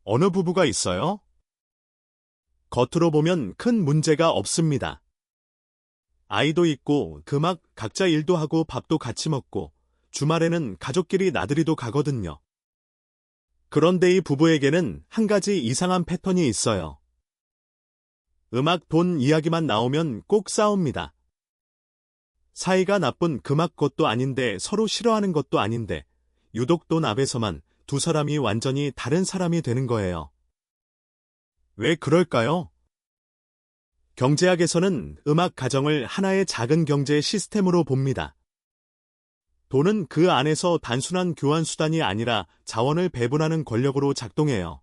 어느 부부가 있어요? 겉으로 보면 큰 문제가 없습니다. 아이도 있고 각자 일도 하고 밥도 같이 먹고 주말에는 가족끼리 나들이도 가거든요. 그런데 이 부부에게는 한 가지 이상한 패턴이 있어요. 돈 이야기만 나오면 꼭 싸웁니다. 사이가 나쁜 것도 아닌데 서로 싫어하는 것도 아닌데 유독 돈 앞에서만 두 사람이 완전히 다른 사람이 되는 거예요. 왜 그럴까요? 경제학에서는 가정을 하나의 작은 경제 시스템으로 봅니다. 돈은 그 안에서 단순한 교환 수단이 아니라 자원을 배분하는 권력으로 작동해요.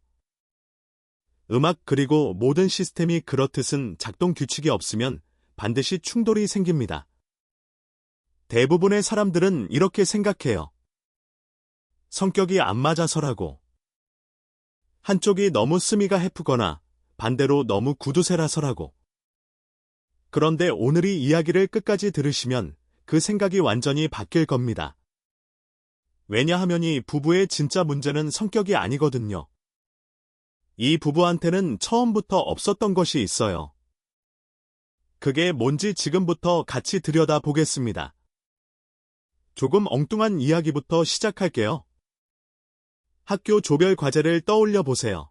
그리고 모든 시스템이 그렇듯은 작동 규칙이 없으면 반드시 충돌이 생깁니다. 대부분의 사람들은 이렇게 생각해요. 성격이 안 맞아서라고. 한쪽이 너무 스미가 해프거나 반대로 너무 구두쇠라서라고. 그런데 오늘 이 이야기를 끝까지 들으시면 그 생각이 완전히 바뀔 겁니다. 왜냐하면 이 부부의 진짜 문제는 성격이 아니거든요. 이 부부한테는 처음부터 없었던 것이 있어요. 그게 뭔지 지금부터 같이 들여다보겠습니다. 조금 엉뚱한 이야기부터 시작할게요. 학교 조별 과제를 떠올려 보세요.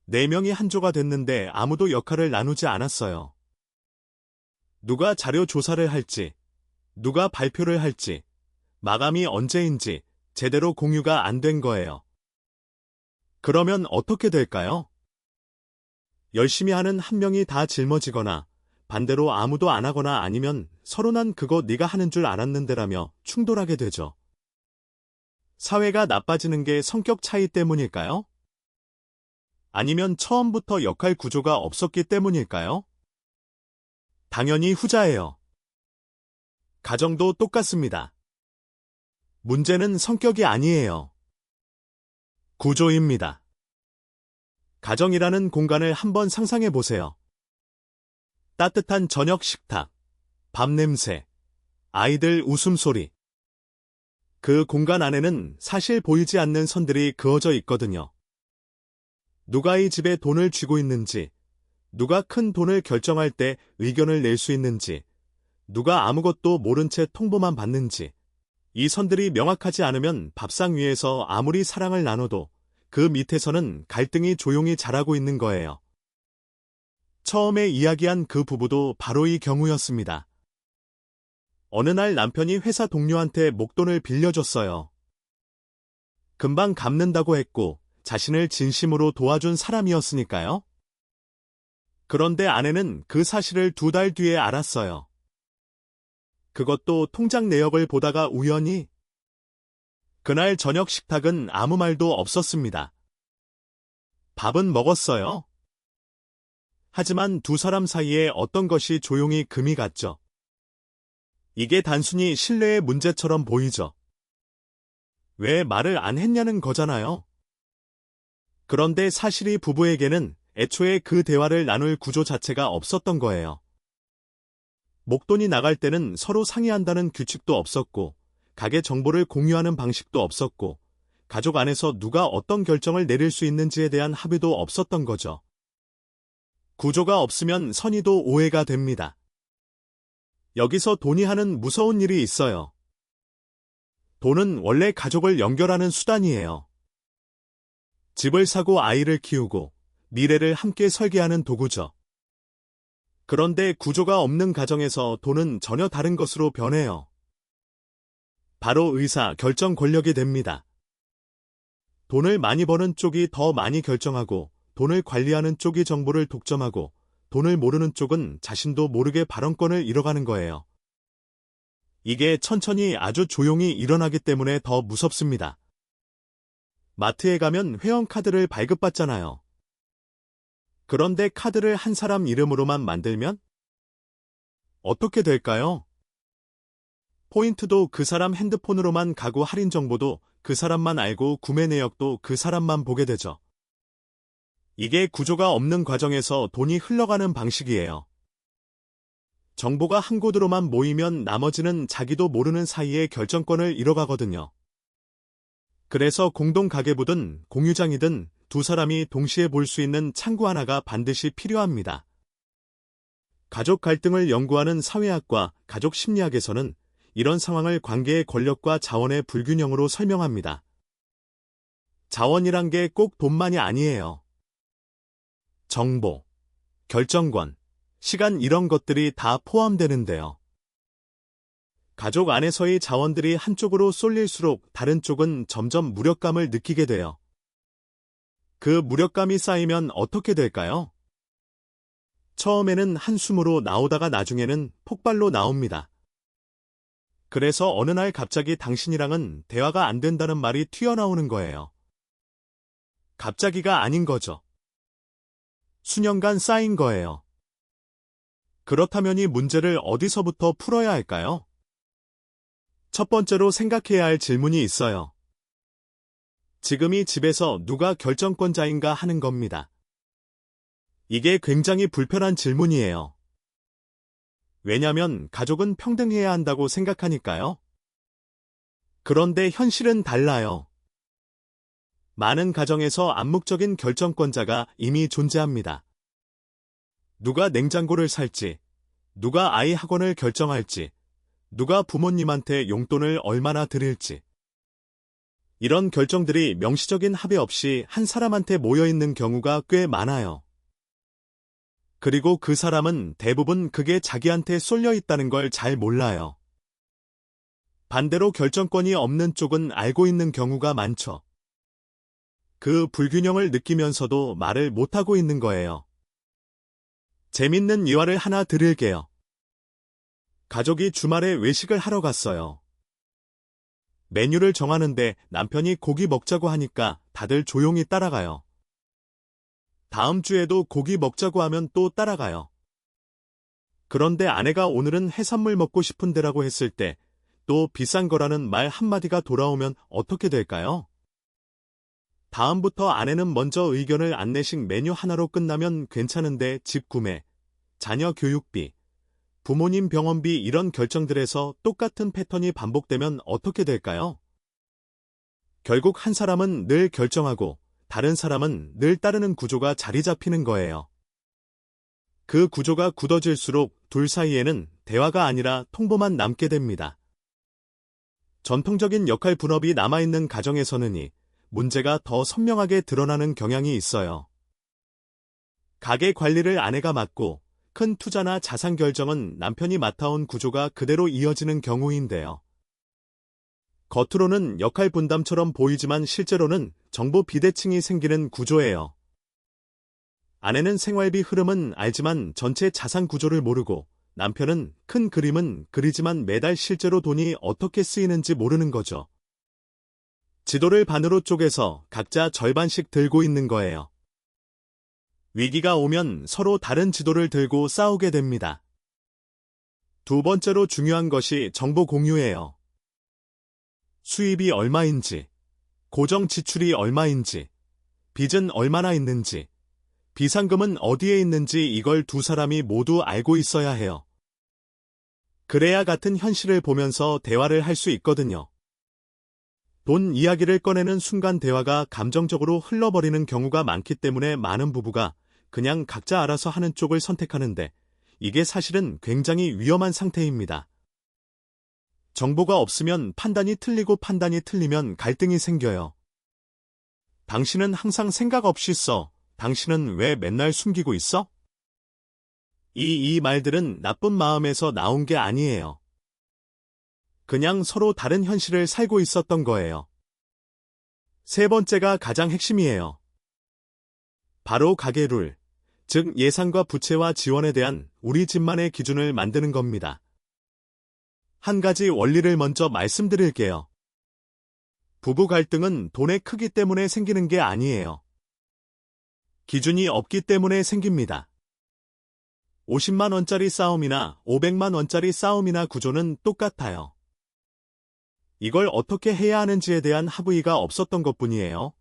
4명이 한 조가 됐는데 아무도 역할을 나누지 않았어요. 누가 자료 조사를 할지, 누가 발표를 할지, 마감이 언제인지 제대로 공유가 안 된 거예요. 그러면 어떻게 될까요? 열심히 하는 한 명이 다 짊어지거나 반대로 아무도 안 하거나 아니면 서로 난 그거 네가 하는 줄 알았는데라며 충돌하게 되죠. 사회가 나빠지는 게 성격 차이 때문일까요? 아니면 처음부터 역할 구조가 없었기 때문일까요? 당연히 후자예요. 가정도 똑같습니다. 문제는 성격이 아니에요. 구조입니다. 가정이라는 공간을 한번 상상해 보세요. 따뜻한 저녁 식탁, 밥 냄새, 아이들 웃음소리. 그 공간 안에는 사실 보이지 않는 선들이 그어져 있거든요. 누가 이 집에 돈을 쥐고 있는지, 누가 큰 돈을 결정할 때 의견을 낼 수 있는지, 누가 아무것도 모른 채 통보만 받는지, 이 선들이 명확하지 않으면 밥상 위에서 아무리 사랑을 나눠도 그 밑에서는 갈등이 조용히 자라고 있는 거예요. 처음에 이야기한 그 부부도 바로 이 경우였습니다. 어느 날 남편이 회사 동료한테 목돈을 빌려줬어요. 금방 갚는다고 했고 자신을 진심으로 도와준 사람이었으니까요. 그런데 아내는 그 사실을 2달 뒤에 알았어요. 그것도 통장 내역을 보다가 우연히. 그날 저녁 식탁은 아무 말도 없었습니다. 밥은 먹었어요. 하지만 두 사람 사이에 어떤 것이 조용히 금이 갔죠. 이게 단순히 신뢰의 문제처럼 보이죠. 왜 말을 안 했냐는 거잖아요. 그런데 사실이 부부에게는 애초에 그 대화를 나눌 구조 자체가 없었던 거예요. 목돈이 나갈 때는 서로 상의한다는 규칙도 없었고, 가계 정보를 공유하는 방식도 없었고, 가족 안에서 누가 어떤 결정을 내릴 수 있는지에 대한 합의도 없었던 거죠. 구조가 없으면 선의도 오해가 됩니다. 여기서 돈이 하는 무서운 일이 있어요. 돈은 원래 가족을 연결하는 수단이에요. 집을 사고 아이를 키우고 미래를 함께 설계하는 도구죠. 그런데 구조가 없는 가정에서 돈은 전혀 다른 것으로 변해요. 바로 의사 결정 권력이 됩니다. 돈을 많이 버는 쪽이 더 많이 결정하고 돈을 관리하는 쪽이 정보를 독점하고 돈을 모르는 쪽은 자신도 모르게 발언권을 잃어가는 거예요. 이게 천천히 아주 조용히 일어나기 때문에 더 무섭습니다. 마트에 가면 회원카드를 발급받잖아요. 그런데 카드를 한 사람 이름으로만 만들면? 어떻게 될까요? 포인트도 그 사람 핸드폰으로만 가고 할인 정보도 그 사람만 알고 구매 내역도 그 사람만 보게 되죠. 이게 구조가 없는 과정에서 돈이 흘러가는 방식이에요. 정보가 한 곳으로만 모이면 나머지는 자기도 모르는 사이에 결정권을 잃어가거든요. 그래서 공동가계부든 공유장이든 두 사람이 동시에 볼 수 있는 창구 하나가 반드시 필요합니다. 가족 갈등을 연구하는 사회학과 가족 심리학에서는 이런 상황을 관계의 권력과 자원의 불균형으로 설명합니다. 자원이란 게 꼭 돈만이 아니에요. 정보, 결정권, 시간 이런 것들이 다 포함되는데요. 가족 안에서의 자원들이 한쪽으로 쏠릴수록 다른 쪽은 점점 무력감을 느끼게 돼요. 그 무력감이 쌓이면 어떻게 될까요? 처음에는 한숨으로 나오다가 나중에는 폭발로 나옵니다. 그래서 어느 날 갑자기 당신이랑은 대화가 안 된다는 말이 튀어나오는 거예요. 갑자기가 아닌 거죠. 수년간 쌓인 거예요. 그렇다면 이 문제를 어디서부터 풀어야 할까요? 첫 번째로 생각해야 할 질문이 있어요. 지금 이 집에서 누가 결정권자인가 하는 겁니다. 이게 굉장히 불편한 질문이에요. 왜냐면 가족은 평등해야 한다고 생각하니까요. 그런데 현실은 달라요. 많은 가정에서 암묵적인 결정권자가 이미 존재합니다. 누가 냉장고를 살지, 누가 아이 학원을 결정할지, 누가 부모님한테 용돈을 얼마나 드릴지. 이런 결정들이 명시적인 합의 없이 한 사람한테 모여있는 경우가 꽤 많아요. 그리고 그 사람은 대부분 그게 자기한테 쏠려 있다는 걸 잘 몰라요. 반대로 결정권이 없는 쪽은 알고 있는 경우가 많죠. 그 불균형을 느끼면서도 말을 못하고 있는 거예요. 재밌는 일화를 하나 드릴게요. 가족이 주말에 외식을 하러 갔어요. 메뉴를 정하는데 남편이 고기 먹자고 하니까 다들 조용히 따라가요. 다음 주에도 고기 먹자고 하면 또 따라가요. 그런데 아내가 오늘은 해산물 먹고 싶은데라고 했을 때 또 비싼 거라는 말 한마디가 돌아오면 어떻게 될까요? 다음부터 아내는 먼저 의견을 안 내식 메뉴 하나로 끝나면 괜찮은데 집 구매, 자녀 교육비, 부모님 병원비 이런 결정들에서 똑같은 패턴이 반복되면 어떻게 될까요? 결국 한 사람은 늘 결정하고 다른 사람은 늘 따르는 구조가 자리 잡히는 거예요. 그 구조가 굳어질수록 둘 사이에는 대화가 아니라 통보만 남게 됩니다. 전통적인 역할 분업이 남아있는 가정에서는 이 문제가 더 선명하게 드러나는 경향이 있어요. 가게 관리를 아내가 맡고 큰 투자나 자산 결정은 남편이 맡아온 구조가 그대로 이어지는 경우인데요. 겉으로는 역할 분담처럼 보이지만 실제로는 정보 비대칭이 생기는 구조예요. 아내는 생활비 흐름은 알지만 전체 자산 구조를 모르고 남편은 큰 그림은 그리지만 매달 실제로 돈이 어떻게 쓰이는지 모르는 거죠. 지도를 반으로 쪼개서 각자 절반씩 들고 있는 거예요. 위기가 오면 서로 다른 지도를 들고 싸우게 됩니다. 두 번째로 중요한 것이 정보 공유예요. 수입이 얼마인지, 고정 지출이 얼마인지, 빚은 얼마나 있는지, 비상금은 어디에 있는지 이걸 두 사람이 모두 알고 있어야 해요. 그래야 같은 현실을 보면서 대화를 할 수 있거든요. 돈 이야기를 꺼내는 순간 대화가 감정적으로 흘러버리는 경우가 많기 때문에 많은 부부가 그냥 각자 알아서 하는 쪽을 선택하는데 이게 사실은 굉장히 위험한 상태입니다. 정보가 없으면 판단이 틀리고 판단이 틀리면 갈등이 생겨요. 당신은 항상 생각 없이 써. 당신은 왜 맨날 숨기고 있어? 이 말들은 나쁜 마음에서 나온 게 아니에요. 그냥 서로 다른 현실을 살고 있었던 거예요. 세 번째가 가장 핵심이에요. 바로 가계 룰, 즉 예산과 부채와 지원에 대한 우리 집만의 기준을 만드는 겁니다. 한 가지 원리를 먼저 말씀드릴게요. 부부 갈등은 돈의 크기 때문에 생기는 게 아니에요. 기준이 없기 때문에 생깁니다. 50만 원짜리 싸움이나 500만 원짜리 싸움이나 구조는 똑같아요. 이걸 어떻게 해야 하는지에 대한 합의가 없었던 것뿐이에요.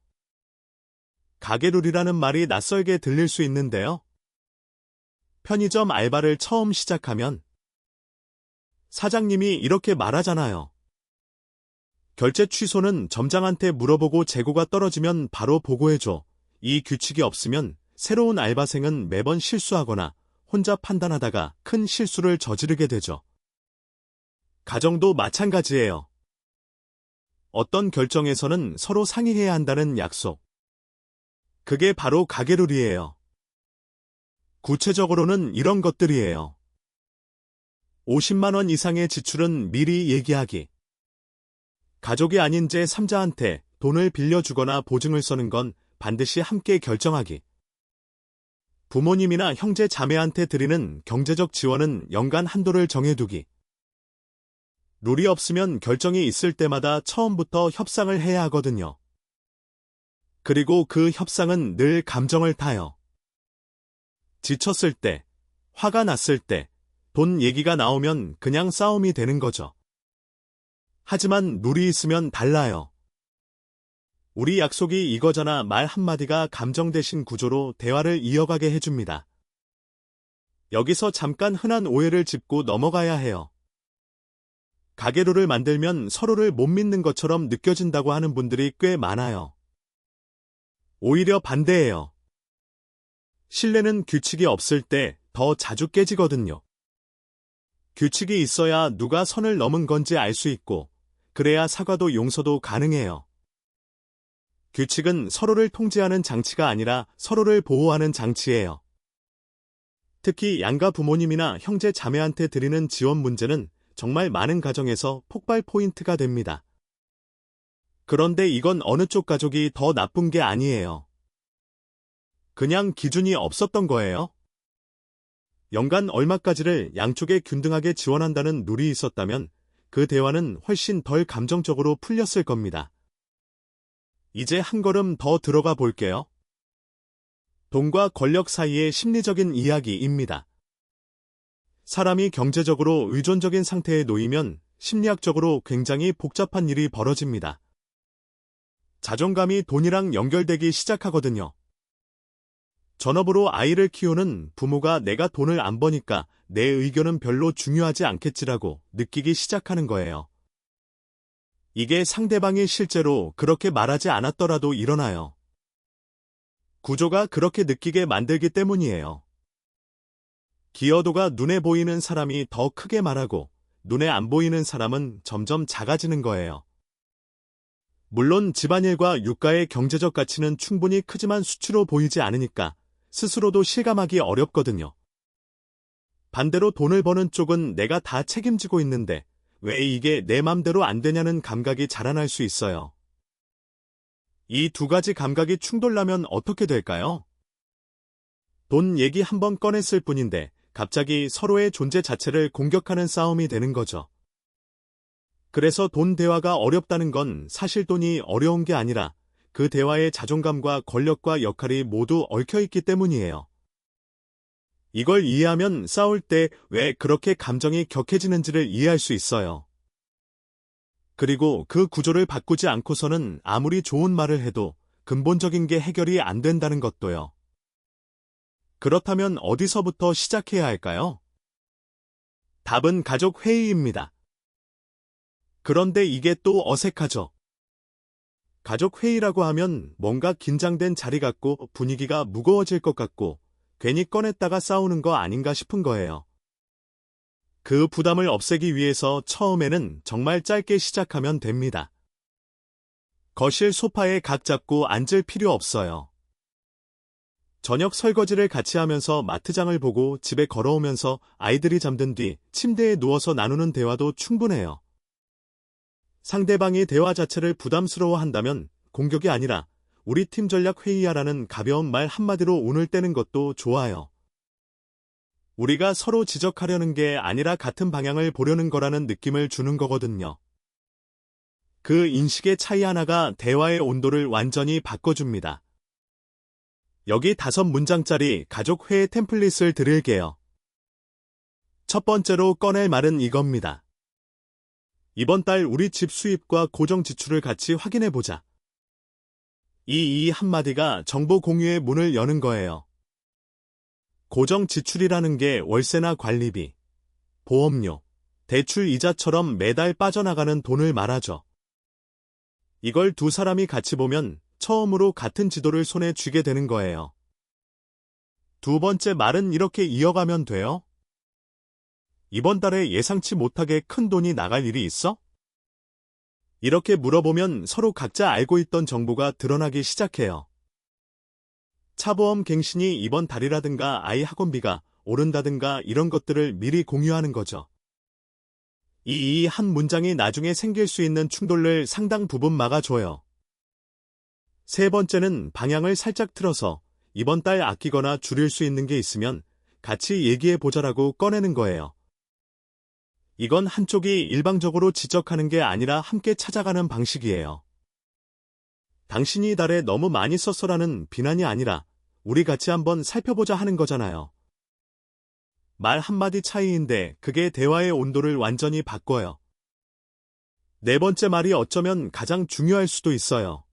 가계룰이라는 말이 낯설게 들릴 수 있는데요. 편의점 알바를 처음 시작하면 사장님이 이렇게 말하잖아요. 결제 취소는 점장한테 물어보고 재고가 떨어지면 바로 보고해줘. 이 규칙이 없으면 새로운 알바생은 매번 실수하거나 혼자 판단하다가 큰 실수를 저지르게 되죠. 가정도 마찬가지예요. 어떤 결정에서는 서로 상의해야 한다는 약속. 그게 바로 가계룰이에요. 구체적으로는 이런 것들이에요. 50만 원 이상의 지출은 미리 얘기하기. 가족이 아닌 제3자한테 돈을 빌려주거나 보증을 서는 건 반드시 함께 결정하기. 부모님이나 형제 자매한테 드리는 경제적 지원은 연간 한도를 정해두기. 룰이 없으면 결정이 있을 때마다 처음부터 협상을 해야 하거든요. 그리고 그 협상은 늘 감정을 타요. 지쳤을 때, 화가 났을 때, 돈 얘기가 나오면 그냥 싸움이 되는 거죠. 하지만 룰이 있으면 달라요. 우리 약속이 이거잖아 말 한마디가 감정 대신 구조로 대화를 이어가게 해줍니다. 여기서 잠깐 흔한 오해를 짚고 넘어가야 해요. 가계룰을 만들면 서로를 못 믿는 것처럼 느껴진다고 하는 분들이 꽤 많아요. 오히려 반대예요. 신뢰는 규칙이 없을 때 더 자주 깨지거든요. 규칙이 있어야 누가 선을 넘은 건지 알 수 있고, 그래야 사과도 용서도 가능해요. 규칙은 서로를 통제하는 장치가 아니라 서로를 보호하는 장치예요. 특히 양가 부모님이나 형제 자매한테 드리는 지원 문제는 정말 많은 가정에서 폭발 포인트가 됩니다. 그런데 이건 어느 쪽 가족이 더 나쁜 게 아니에요. 그냥 기준이 없었던 거예요. 연간 얼마까지를 양쪽에 균등하게 지원한다는 룰이 있었다면 그 대화는 훨씬 덜 감정적으로 풀렸을 겁니다. 이제 한 걸음 더 들어가 볼게요. 돈과 권력 사이의 심리적인 이야기입니다. 사람이 경제적으로 의존적인 상태에 놓이면 심리학적으로 굉장히 복잡한 일이 벌어집니다. 자존감이 돈이랑 연결되기 시작하거든요. 전업으로 아이를 키우는 부모가 내가 돈을 안 버니까 내 의견은 별로 중요하지 않겠지라고 느끼기 시작하는 거예요. 이게 상대방이 실제로 그렇게 말하지 않았더라도 일어나요. 구조가 그렇게 느끼게 만들기 때문이에요. 기여도가 눈에 보이는 사람이 더 크게 말하고 눈에 안 보이는 사람은 점점 작아지는 거예요. 물론 집안일과 육가의 경제적 가치는 충분히 크지만 수치로 보이지 않으니까 스스로도 실감하기 어렵거든요. 반대로 돈을 버는 쪽은 내가 다 책임지고 있는데 왜 이게 내 맘대로 안 되냐는 감각이 자라날 수 있어요. 이 두 가지 감각이 충돌나면 어떻게 될까요? 돈 얘기 한번 꺼냈을 뿐인데 갑자기 서로의 존재 자체를 공격하는 싸움이 되는 거죠. 그래서 돈 대화가 어렵다는 건 사실 돈이 어려운 게 아니라 그 대화의 자존감과 권력과 역할이 모두 얽혀있기 때문이에요. 이걸 이해하면 싸울 때 왜 그렇게 감정이 격해지는지를 이해할 수 있어요. 그리고 그 구조를 바꾸지 않고서는 아무리 좋은 말을 해도 근본적인 게 해결이 안 된다는 것도요. 그렇다면 어디서부터 시작해야 할까요? 답은 가족 회의입니다. 그런데 이게 또 어색하죠. 가족 회의라고 하면 뭔가 긴장된 자리 같고 분위기가 무거워질 것 같고 괜히 꺼냈다가 싸우는 거 아닌가 싶은 거예요. 그 부담을 없애기 위해서 처음에는 정말 짧게 시작하면 됩니다. 거실 소파에 각 잡고 앉을 필요 없어요. 저녁 설거지를 같이 하면서 마트장을 보고 집에 걸어오면서 아이들이 잠든 뒤 침대에 누워서 나누는 대화도 충분해요. 상대방이 대화 자체를 부담스러워한다면 공격이 아니라 우리 팀 전략 회의하라는 가벼운 말 한마디로 운을 떼는 것도 좋아요. 우리가 서로 지적하려는 게 아니라 같은 방향을 보려는 거라는 느낌을 주는 거거든요. 그 인식의 차이 하나가 대화의 온도를 완전히 바꿔줍니다. 여기 5문장짜리 가족 회의 템플릿을 드릴게요. 첫 번째로 꺼낼 말은 이겁니다. 이번 달 우리 집 수입과 고정 지출을 같이 확인해보자. 이 한마디가 정보 공유의 문을 여는 거예요. 고정 지출이라는 게 월세나 관리비, 보험료, 대출 이자처럼 매달 빠져나가는 돈을 말하죠. 이걸 두 사람이 같이 보면 처음으로 같은 지도를 손에 쥐게 되는 거예요. 두 번째 말은 이렇게 이어가면 돼요. 이번 달에 예상치 못하게 큰 돈이 나갈 일이 있어? 이렇게 물어보면 서로 각자 알고 있던 정보가 드러나기 시작해요. 차보험 갱신이 이번 달이라든가 아이 학원비가 오른다든가 이런 것들을 미리 공유하는 거죠. 이 한 문장이 나중에 생길 수 있는 충돌을 상당 부분 막아줘요. 세 번째는 방향을 살짝 틀어서 이번 달 아끼거나 줄일 수 있는 게 있으면 같이 얘기해보자라고 꺼내는 거예요. 이건 한쪽이 일방적으로 지적하는 게 아니라 함께 찾아가는 방식이에요. 당신이 달에 너무 많이 썼어라는 비난이 아니라 우리 같이 한번 살펴보자 하는 거잖아요. 말 한마디 차이인데 그게 대화의 온도를 완전히 바꿔요. 네 번째 말이 어쩌면 가장 중요할 수도 있어요.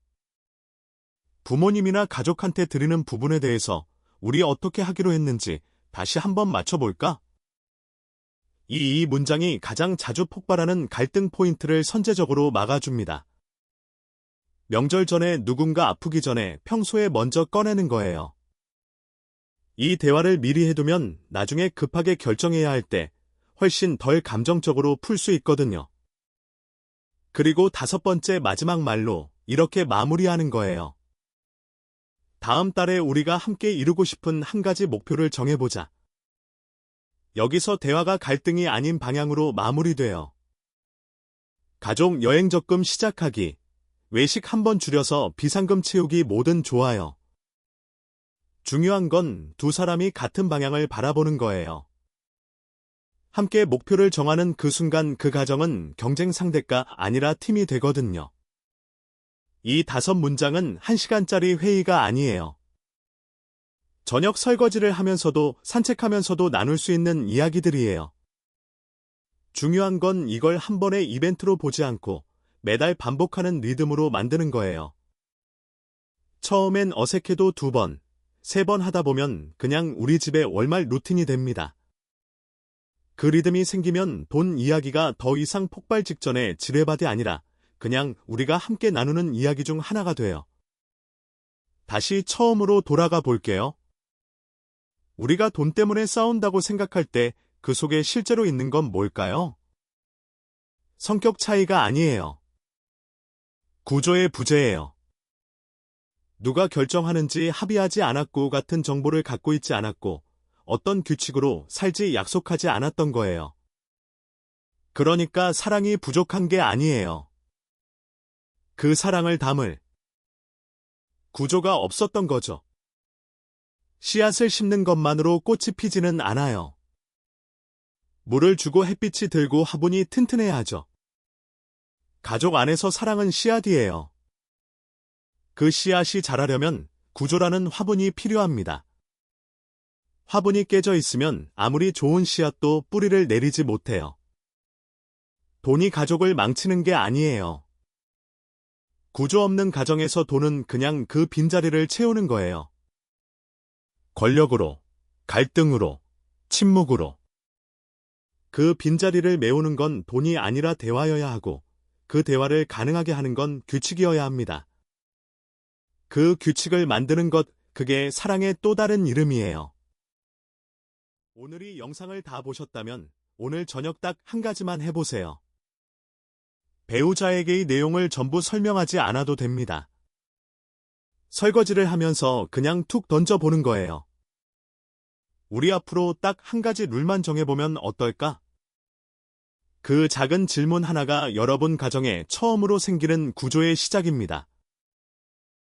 부모님이나 가족한테 드리는 부분에 대해서 우리 어떻게 하기로 했는지 다시 한번 맞춰볼까? 이 문장이 가장 자주 폭발하는 갈등 포인트를 선제적으로 막아줍니다. 명절 전에 누군가 아프기 전에 평소에 먼저 꺼내는 거예요. 이 대화를 미리 해두면 나중에 급하게 결정해야 할 때 훨씬 덜 감정적으로 풀 수 있거든요. 그리고 다섯 번째 마지막 말로 이렇게 마무리하는 거예요. 다음 달에 우리가 함께 이루고 싶은 한 가지 목표를 정해보자. 여기서 대화가 갈등이 아닌 방향으로 마무리돼요. 가족 여행 적금 시작하기, 외식 한번 줄여서 비상금 채우기 뭐든 좋아요. 중요한 건 두 사람이 같은 방향을 바라보는 거예요. 함께 목표를 정하는 그 순간 그 가정은 경쟁 상대가 아니라 팀이 되거든요. 이 5문장은 1시간짜리 회의가 아니에요. 저녁 설거지를 하면서도 산책하면서도 나눌 수 있는 이야기들이에요. 중요한 건 이걸 한 번의 이벤트로 보지 않고 매달 반복하는 리듬으로 만드는 거예요. 처음엔 어색해도 2번, 3번 하다 보면 그냥 우리 집의 월말 루틴이 됩니다. 그 리듬이 생기면 돈 이야기가 더 이상 폭발 직전의 지뢰밭이 아니라 그냥 우리가 함께 나누는 이야기 중 하나가 돼요. 다시 처음으로 돌아가 볼게요. 우리가 돈 때문에 싸운다고 생각할 때 그 속에 실제로 있는 건 뭘까요? 성격 차이가 아니에요. 구조의 부재예요. 누가 결정하는지 합의하지 않았고 같은 정보를 갖고 있지 않았고 어떤 규칙으로 살지 약속하지 않았던 거예요. 그러니까 사랑이 부족한 게 아니에요. 그 사랑을 담을 구조가 없었던 거죠. 씨앗을 심는 것만으로 꽃이 피지는 않아요. 물을 주고 햇빛이 들고 화분이 튼튼해야 하죠. 가족 안에서 사랑은 씨앗이에요. 그 씨앗이 자라려면 구조라는 화분이 필요합니다. 화분이 깨져 있으면 아무리 좋은 씨앗도 뿌리를 내리지 못해요. 돈이 가족을 망치는 게 아니에요. 구조 없는 가정에서 돈은 그냥 그 빈자리를 채우는 거예요. 권력으로, 갈등으로, 침묵으로. 그 빈자리를 메우는 건 돈이 아니라 대화여야 하고 그 대화를 가능하게 하는 건 규칙이어야 합니다. 그 규칙을 만드는 것, 그게 사랑의 또 다른 이름이에요. 오늘 이 영상을 다 보셨다면 오늘 저녁 딱 한 가지만 해보세요. 배우자에게 이 내용을 전부 설명하지 않아도 됩니다. 설거지를 하면서 그냥 툭 던져보는 거예요. 우리 앞으로 딱 한 가지 룰만 정해보면 어떨까? 그 작은 질문 하나가 여러분 가정에 처음으로 생기는 구조의 시작입니다.